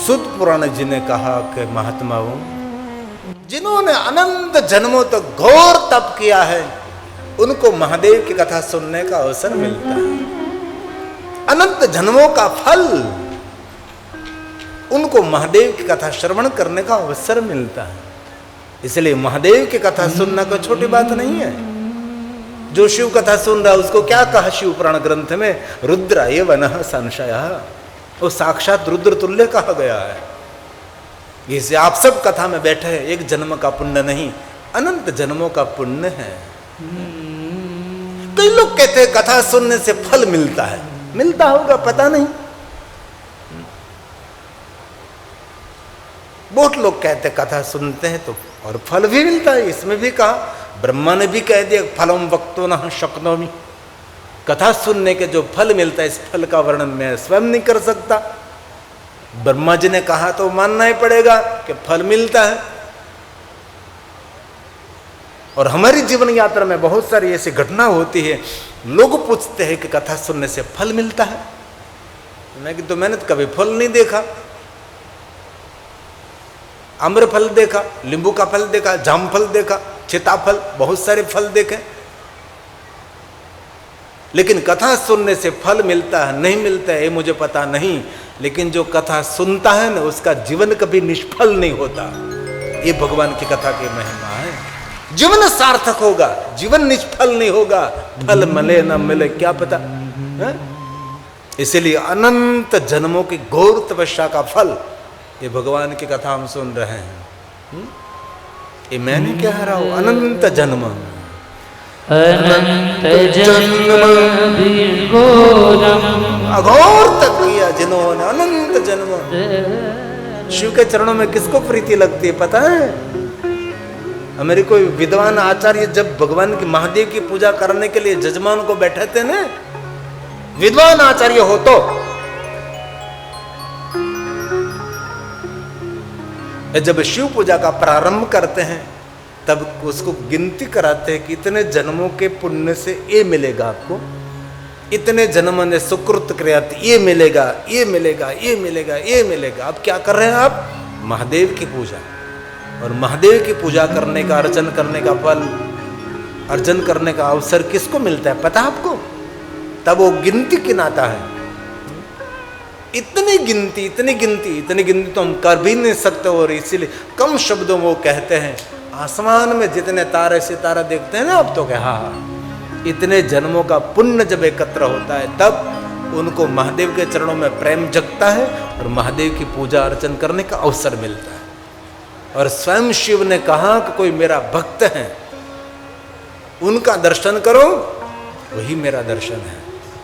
सुत पुराण जी ने कहा कि महात्माओं, जिन्होंने अनंत जन्मों तक घोर तप किया है, उनको महादेव की कथा सुनने का अवसर मिलता है। अनंत जन्मों का फल उनको महादेव की कथा श्रवण करने का अवसर मिलता है। इसलिए महादेव की कथा सुनना कोई छोटी बात नहीं है। जो शिव कथा सुन रहा है उसको क्या कहा शिव पुराण ग्रंथ में, रुद्र ये वनः संशयः, वो साक्षात रुद्र तुल्य कहा गया है। इसे आप सब कथा में बैठे हैं, एक जन्म का पुण्य नहीं, अनंत जन्मों का पुण्य है। कई लोग कहते हैं कथा सुनने से फल मिलता है, मिलता होगा पता नहीं। बहुत लोग कहते हैं कथा सुनते हैं तो और फल भी मिलता है। इसमें भी कहा, ब्रह्मा ने भी कह दिया फलम वक्तो न शक्नोमि, कथा सुनने के जो फल मिलता है, इस फल का वर्णन मैं स्वयं नहीं कर सकता। ब्रह्मा जी ने कहा तो मानना ही पड़ेगा कि फल मिलता है। और हमारी जीवन यात्रा में बहुत सारी ऐसी घटना होती है, लोग पूछते हैं कि कथा सुनने से फल मिलता है। मैंने तो कभी फल नहीं देखा। अम्र फल देखा, नींबू का फल देखा, जाम फल देखा, सीताफल, बहुत सारे फल देखे, लेकिन कथा सुनने से फल मिलता है नहीं मिलता है ये मुझे पता नहीं। लेकिन जो कथा सुनता है ना, उसका जीवन कभी निष्फल नहीं होता। ये भगवान की कथा की महिमा है। जीवन सार्थक होगा, जीवन निष्फल नहीं होगा। फल मिले न मिले क्या पता है? इसलिए अनंत जन्मों की घोर तपस्या का फल ये भगवान की कथा हम सुन रहे हैं। ये मैं नहीं कह रहा हूं, अनंत जन्म, अनंत जन्म अघोर तक किया जिन्होंने, अनंत जन्म। शिव के चरणों में किसको प्रीति लगती है पता है? हमारे कोई विद्वान आचार्य जब भगवान की महादेव की पूजा करने के लिए जजमान को बैठाते ना, विद्वान आचार्य हो तो जब शिव पूजा का प्रारंभ करते हैं तब उसको गिनती कराते हैं कि इतने जन्मों के पुण्य से ये मिलेगा आपको, इतने जन्म ने सुकृत क्रिया ये मिलेगा, ये मिलेगा, ये मिलेगा, ये मिलेगा। अब क्या कर रहे हैं आप? महादेव की पूजा। और महादेव की पूजा करने का, अर्चन करने का फल, अर्चन करने का अवसर किसको मिलता है पता आपको? तब वो गिनती गिनाता है। इतनी गिनती तो हम कर भी नहीं सकते। और इसीलिए कम शब्दों में वो कहते हैं, आसमान में जितने तारे सितारा देखते हैं ना आप, तो क्या इतने जन्मों का पुण्य जब एकत्र होता है तब उनको महादेव के चरणों में प्रेम जगता है और महादेव की पूजा अर्चन करने का अवसर मिलता है। और स्वयं शिव ने कहा कि कोई मेरा भक्त है, उनका दर्शन करो, वही मेरा दर्शन है।